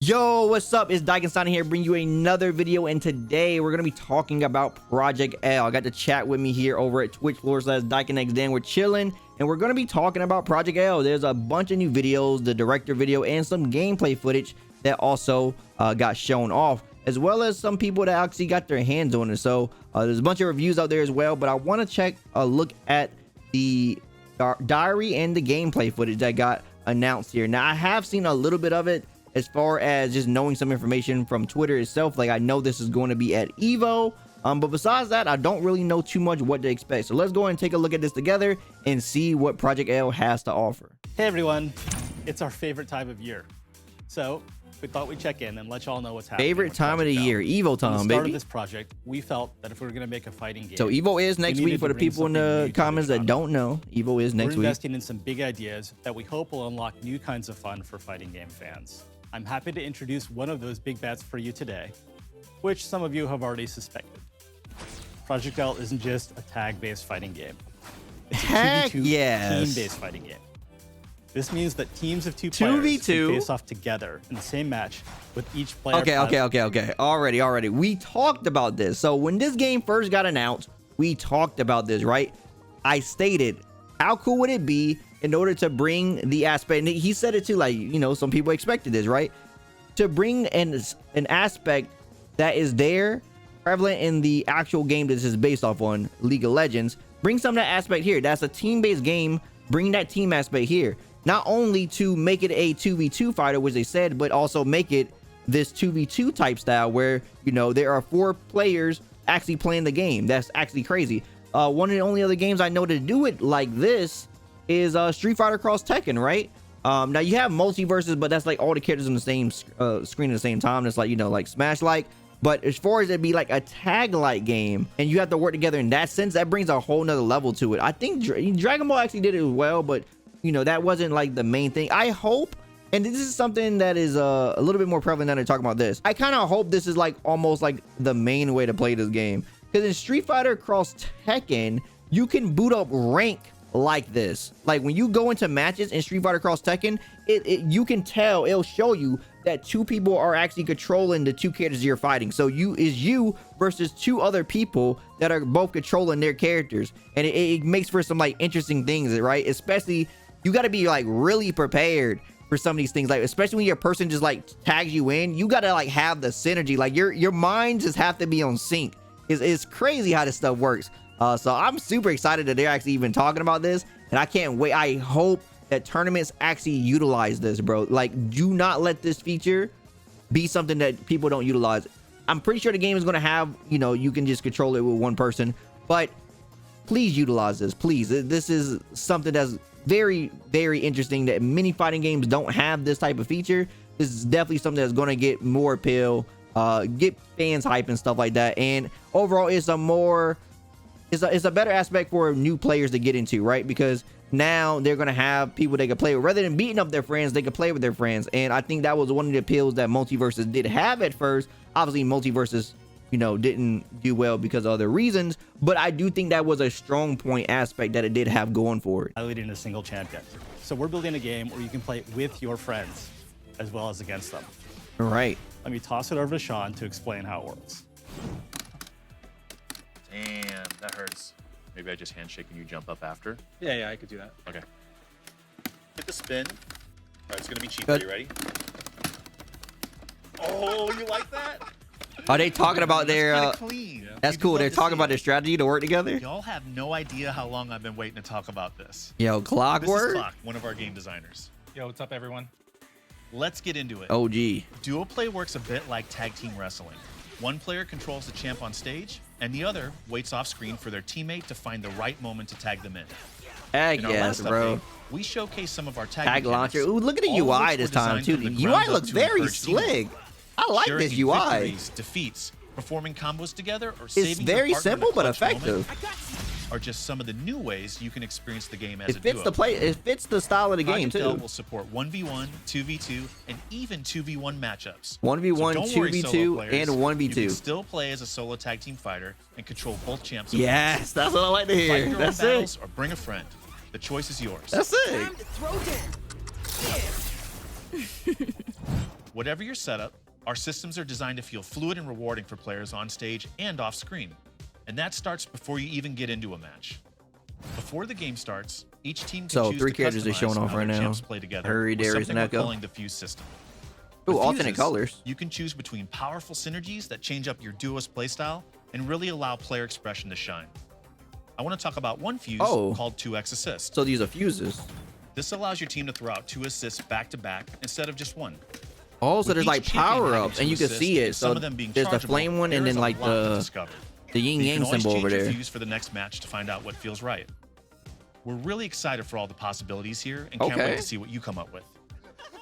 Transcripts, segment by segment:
Yo, what's up? It's Dykenstein here, bringing you another video, and today we're gonna be talking about Project L. I got the chat with me here over at Twitch/DykenXDan. We're chilling, and we're gonna be talking about Project L. There's a bunch of new videos, the director video, and some gameplay footage that also got shown off, as well as some people that actually got their hands on it. So there's a bunch of reviews out there as well, but I want to check a look at the diary and the gameplay footage that got announced here. Now, I have seen a little bit of it as far as just knowing some information from Twitter itself. Like, I know this is going to be at Evo, but besides that, I don't really know too much what to expect. So let's go and take a look at this together and see what Project L has to offer. Hey everyone, it's our favorite time of year, so we thought we'd check in and let y'all know what's happening. Favorite time of the year, Evo time, baby. At the start of this project, we felt that if we were going to make a fighting game, so Evo is next week for the people in the comments that don't know. Evo is next week. We're investing in some big ideas that we hope will unlock new kinds of fun for fighting game fans. I'm happy to introduce one of those big bets for you today, which some of you have already suspected. Project L isn't just a tag-based fighting game. It's a 2v2 team-based fighting game. This means that teams of two players can face off together in the same match with each player. Okay. Already. We talked about this. So when this game first got announced, we talked about this, right? I stated, how cool would it be in order to bring the aspect, and he said it too, like, you know, some people expected this, right? To bring an aspect that is there, prevalent in the actual game that this is based off on, League of Legends. Bring some of that aspect here. That's a team-based game. Bring that team aspect here. Not only to make it a 2v2 fighter, which they said, but also make it this 2v2 type style where, you know, there are 4 players actually playing the game. That's actually crazy. One of the only other games I know to do it like this is Street Fighter Cross Tekken, right? Now you have multiverses, but that's like all the characters on the same screen at the same time. It's like, you know, like Smash-like. But as far as it be like a tag-like game and you have to work together in that sense, that brings a whole nother level to it. I think Dragon Ball actually did it as well, but you know, that wasn't like the main thing. I hope, and this is something that is a little bit more prevalent than I talk about this. I kind of hope this is like almost like the main way to play this game, because in Street Fighter Cross Tekken, you can boot up rank like this. Like when you go into matches in Street Fighter Cross Tekken, you can tell, it'll show you that 2 people are actually controlling the 2 characters you're fighting. So you versus 2 other people that are both controlling their characters, and it makes for some like interesting things, right? Especially, you got to be like really prepared for some of these things, like especially when your person just like tags you in. You got to like have the synergy, like your minds just have to be on sync. It's crazy how this stuff works. So I'm super excited that they're actually even talking about this, and I can't wait. I hope that tournaments actually utilize this, bro. Like, do not let this feature be something that people don't utilize. I'm pretty sure the game is going to have, you know, you can just control it with one person, but please utilize this, please. This is something that's very, very interesting, that many fighting games don't have this type of feature. This is definitely something that's going to get more appeal, get fans hype and stuff like that. And overall, it's a better aspect for new players to get into, right? Because now they're going to have people they can play with. Rather than beating up their friends, they can play with their friends. And I think that was one of the appeals that multiverses did have at first. Obviously, multiverses, you know, didn't do well because of other reasons, but I do think that was a strong point aspect that it did have going for it. I lead in a single champion. So we're building a game where you can play with your friends as well as against them. All right. Let me toss it over to Sean to explain how it works. Damn, that hurts. Maybe I just handshake and you jump up after? Yeah, I could do that. Okay. Hit the spin. All right, it's gonna be cheap. Good. Are you ready? Oh, you like that? Are they talking about their clean. that's cool, they're talking about their strategy to work together? Y'all have no idea how long I've been waiting to talk about this. Yo, Clockwork. This is Clock, one of our game designers. Yo, what's up, everyone? Let's get into it. OG. Duo play works a bit like tag team wrestling. One player controls the champ on stage, and the other waits off screen for their teammate to find the right moment to tag them in. Heck In our yes, last bro. update, we showcase some of our tag launcher. mechanics, Ooh, look at the all of UI which this were time designed too. from The the ground UI up looks to very encourage teamwork. slick. I like Sharing this UI. victories, defeats, performing combos together, or saving It's your very partner in a simple but clutch moment effective. are just some of the new ways you can experience the game as It a fits duo. the play. It fits the style of the game Project L too. will support 1v1, 2v2, and even 2v1 matchups. 1v1, So don't worry, 2v2, solo players. and 1v2. You can still play as a solo tag team fighter and control both champs. Yes, that's what I like to Fight hear. your own That's battles it. or bring a friend. The choice is yours. That's it. Whatever your setup, our systems are designed to feel fluid and rewarding for players on stage and off screen. And that starts before you even get into a match. Before the game starts, each team can choose three to characters are customize showing off how right their now. champs play together Hurry, with Darius, something and we're Echo. calling the fuse system. Ooh, With alternate fuses, colors. You can choose between powerful synergies that change up your duo's playstyle and really allow player expression to shine. I want to talk about one fuse called 2x assist. So these are fuses. This allows your team to throw out 2 assists back to back instead of just one. Oh, so With there's each like champion having power-ups, and 2 you can assists see it. and So some of them being there's the chargeable, flame one, and there then is a like lot to the discover. yin You yang can always symbol change over your there. fuse for the next match to find out what feels right. We're really excited for all the possibilities here and can't wait to see what you come up with.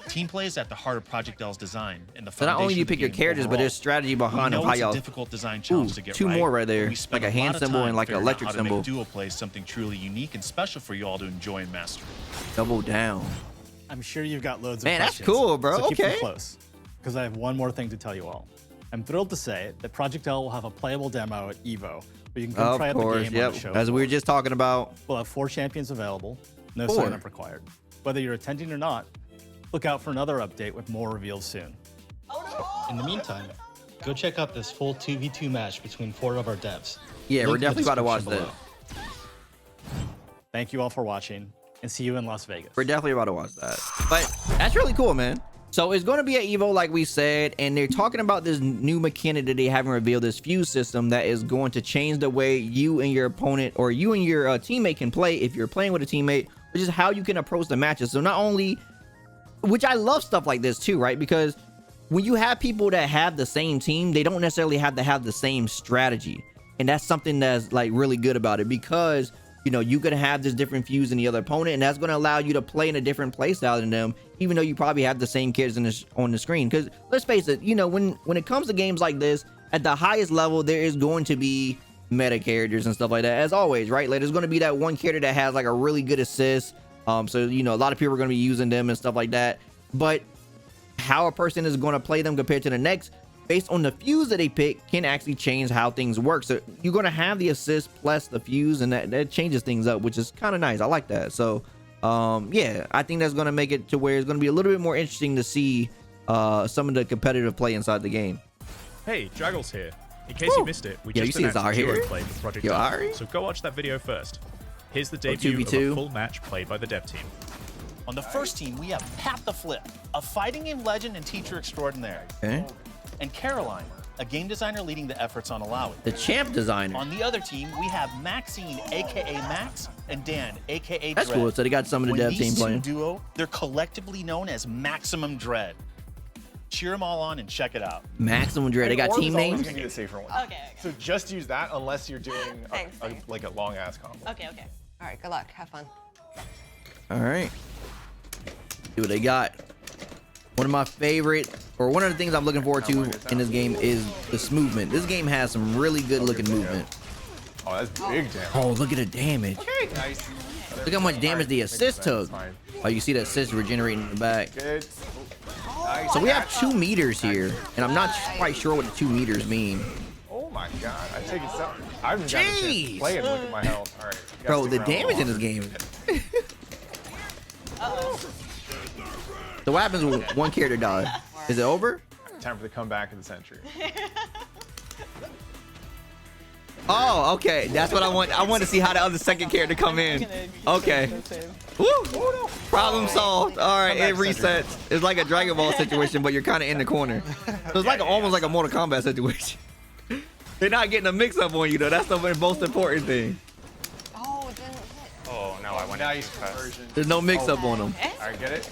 Team play is at the heart of Project L's design and the So not only do foundation you of the pick your game characters, but overall. there's strategy We behind know of how it's a y'all. difficult design challenge to get two right, more right but there, we spent like a lot hand of symbol time and like an figuring out electric how to symbol. make duo play something truly unique and special for you all to enjoy and master. Double down. I'm sure you've got loads of Man, that's questions. cool, bro. So keep them Okay. close, because I have one more thing to tell you all. I'm thrilled to say that Project L will have a playable demo at EVO, where you can come try Of out the course, game yep. on the show As we floor. were just talking about. We'll have 4 champions available, no 4. sign-up required. Whether you're attending or not, look out for another update with more reveals soon. In the meantime, go check out this full 2v2 match between 4 of our devs. Yeah, we're Link in the definitely about to watch description this. below. Thank you all for watching, and see you in Las Vegas. We're definitely about to watch that. But that's really cool, man. So it's going to be at EVO, like we said, and they're talking about this new mechanic that they haven't revealed, this fuse system that is going to change the way you and your opponent or you and your teammate can play if you're playing with a teammate, which is how you can approach the matches. So not only, which I love stuff like this too, right? Because when you have people that have the same team, they don't necessarily have to have the same strategy. And that's something that's like really good about it, because you know, you could have this different fuse in the other opponent, and that's going to allow you to play in a different play style than them, even though you probably have the same characters on the screen. Because let's face it, you know, when it comes to games like this, at the highest level, there is going to be meta characters and stuff like that, as always, right? Like there's going to be that one character that has like a really good assist. So you know, a lot of people are going to be using them and stuff like that. But how a person is going to play them compared to the next, based on the fuse that they pick, can actually change how things work. So you're going to have the assist plus the fuse, and that changes things up, which is kind of nice. I like that. So yeah, I think that's going to make it to where it's going to be a little bit more interesting to see some of the competitive play inside the game. Hey, Draggles here. In case you missed it, we Yo, you just see this announced Ari duo here? play with Project Yo, L, Ari? so go watch that video first. Here's the debut of 2v2. a full match played by the dev team. On the first team, we have Pat the Flip, a fighting game legend and teacher extraordinaire, Okay. and Caroline, a game designer leading the efforts on Allow The It. champ designer. On the other team, we have Maxine, aka Max, and Dan, aka That's Dread. cool. So they got some of the When dev these team two playing. duo, they're collectively known as Maximum Dread. Cheer them all on and check it out. Maximum Dread. They got Orb's team always names. gonna be the safer one. Okay. So just use that unless you're doing Thanks. like a long ass combo. Okay. All right. Good luck. Have fun. All right. See what they got. One of my favorite, or one of the things I'm looking forward to in this game is this movement. This game has some really good looking movement. Oh, that's big damage. Oh, look at the damage. Nice. Look how much damage the assist took. Fine. Oh, you see that assist regenerating in the back. Good. Nice. So we have 2 meters here, and I'm not quite sure what the 2 meters mean. Oh my god. I take it so. I haven't gotten a chance Jeez. to play and look at my health. All right. you Bro, gotta stick the around a damage in little this game. So what happens when one character dies? Is it over? longer. Time for the comeback of the century. Oh, okay. That's what I want. I want to see how the other second character come in. Okay. Woo! Problem solved. All right, it resets. It's like a Dragon Ball situation, but you're kind of in the corner. So it's like almost like a Mortal Kombat situation. They're not getting a mix-up on you though. That's the most important thing. Oh, it didn't hit. Oh no, I went Nice in too fast. conversion. There's no mix-up on them. All right, get it?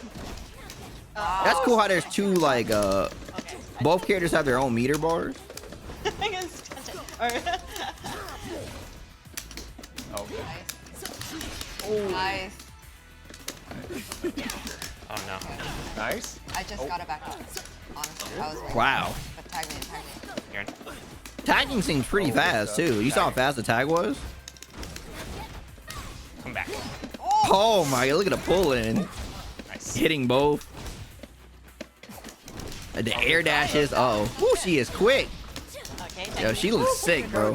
That's cool how there's 2 like both characters have their own meter bars. I guess touch it. All right. Okay. Nice. Oh no. Nice. I just got it back up. Honestly, I was ready. Wow. But tag me. You're in. Tagging seems pretty fast too. You saw how fast the tag was? Come back. Oh my, look at the pull in. Nice. Hitting both. The air dashes. Oh, woo, she is quick. Okay. Yo, she looks sick, bro.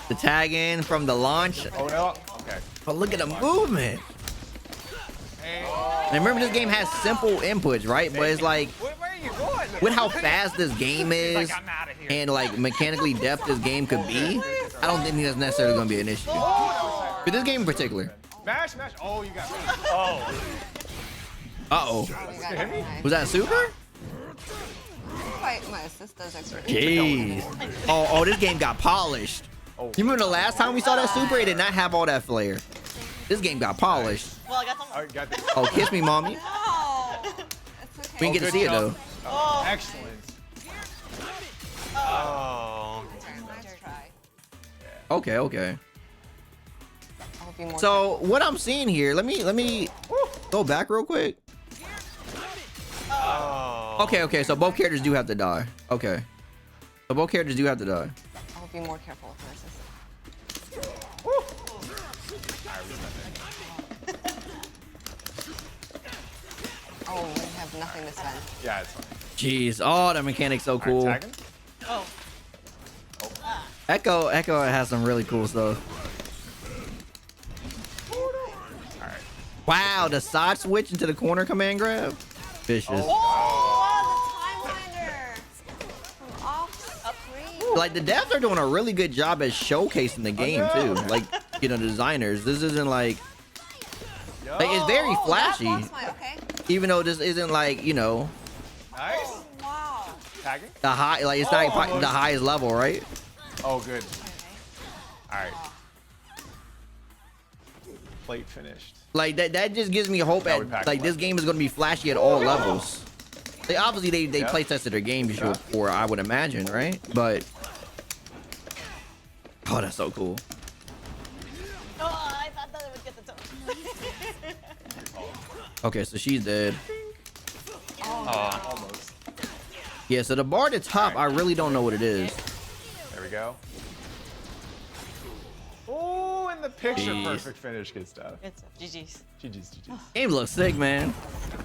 The tag in from the launch. Oh no. Okay. But look at the movement. And remember, this game has simple inputs, right? But it's like with how fast this game is Like, I'm out of here. and like mechanically deft this game could be, I don't think that's necessarily gonna be an issue. For this game in particular. Mash, mash. Oh, you got me. Oh, Uh-oh. Oh, you got it. Nice. Was that a super? My assist does extra. Jeez. Oh, this game got polished. You remember the last time we saw that super? It did not have all that flair. This game got polished. Well, I got some. All right, got this. Oh, kiss me, mommy. No. It's okay. We didn't get to see it though. Excellent. oh. Nice try. Okay, okay. I hope you more. So what I'm seeing here, let me go back real quick. Oh. Okay, so both characters do have to die. Okay. So both characters do have to die. I hope you more careful with my assist. Oh, we have nothing to spend. Yeah, it's fine. Jeez. Oh, that mechanic's so cool. Tag him. Echo has some really cool stuff. Wow, the side switch into the corner command grab. Vicious. Oh, the timeline from off screen. Like the devs are doing a really good job at showcasing the game too. Like, you know, the designers. This isn't like it's very Oh, flashy. that blocks my, okay. Even though this isn't like, you know, Nice. Oh, wow. Tagging. the high, like it's not like almost. the highest level, right? Oh, good. Okay. All right. Plate finished. Like that just gives me hope Now we at pack like it this left. game is gonna be flashy at all levels. Like obviously they Yep. play tested their game before, I would imagine, right? But oh, that's so cool. Oh, I thought that it would get the toe. Okay, so she's dead. Almost. Yeah, so the bar at the top, I really don't know what it is. There we go. Oh, in the picture, Jeez. perfect finish. Good stuff. It's GG's. GG's, GG's. Game looks sick, man.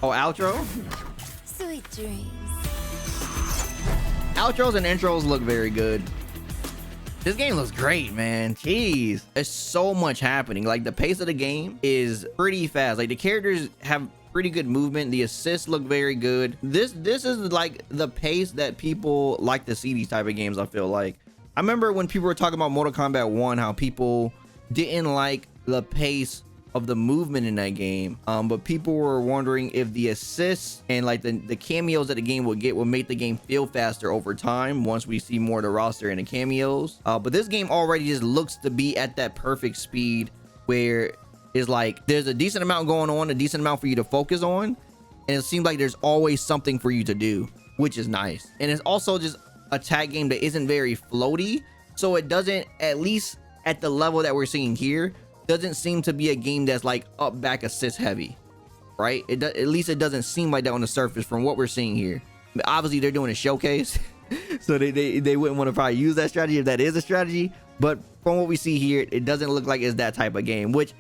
Oh, outro? Sweet dreams. Outros and intros look very good. This game looks great, man. Jeez. There's so much happening. Like the pace of the game is pretty fast. Like the characters have pretty good movement. The assists look very good. This is like the pace that people like to see these type of games, I feel like. I remember when people were talking about Mortal Kombat 1, how people didn't like the pace of the movement in that game, but people were wondering if the assists and like the cameos that the game will get will make the game feel faster over time once we see more of the roster and the cameos. But this game already just looks to be at that perfect speed where it's like there's a decent amount going on, a decent amount for you to focus on, and it seems like there's always something for you to do, which is nice. And it's also just a tag game that isn't very floaty, so it doesn't, at least at the level that we're seeing here, doesn't seem to be a game that's like up back assist heavy, right? At least it doesn't seem like that on the surface from what we're seeing here. But obviously they're doing a showcase, so they wouldn't want to probably use that strategy if that is a strategy, but from what we see here, it doesn't look like it's that type of game, which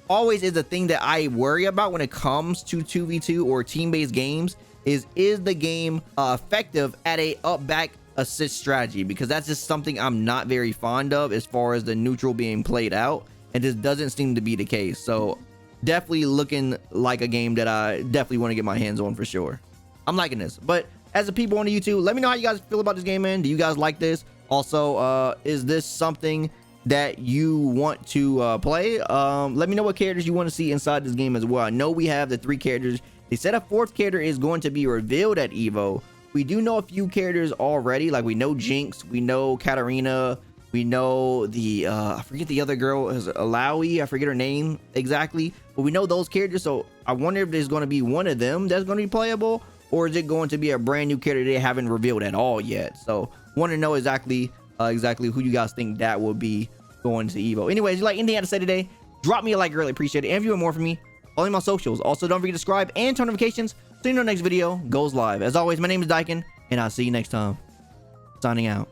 always is a thing that I worry about when it comes to 2v2 or team-based games. Is the game effective at a up back assist strategy? Because that's just something I'm not very fond of as far as the neutral being played out, and this doesn't seem to be the case. So definitely looking like a game that I definitely want to get my hands on for sure. I'm liking this. But as the people on the YouTube, let me know how you guys feel about this game, man. Do you guys like this? Also, is this something that you want to play? Let me know what characters you want to see inside this game as well. I know we have the 3 characters. They said a 4th character is going to be revealed at Evo. We do know a few characters already. Like we know Jinx, we know Katarina, we know the I forget the other girl is Alawi. I forget her name exactly, but we know those characters. So I wonder if there's going to be one of them that's going to be playable, or is it going to be a brand new character they haven't revealed at all yet? So want to know exactly who you guys think that will be going to Evo. Anyways, if you like anything I had to say today, drop me a like, really appreciate it. And if you want more from me, follow me on socials. Also, don't forget to subscribe and turn notifications so you know next video goes live. As always, my name is Dyken, and I'll see you next time. Signing out.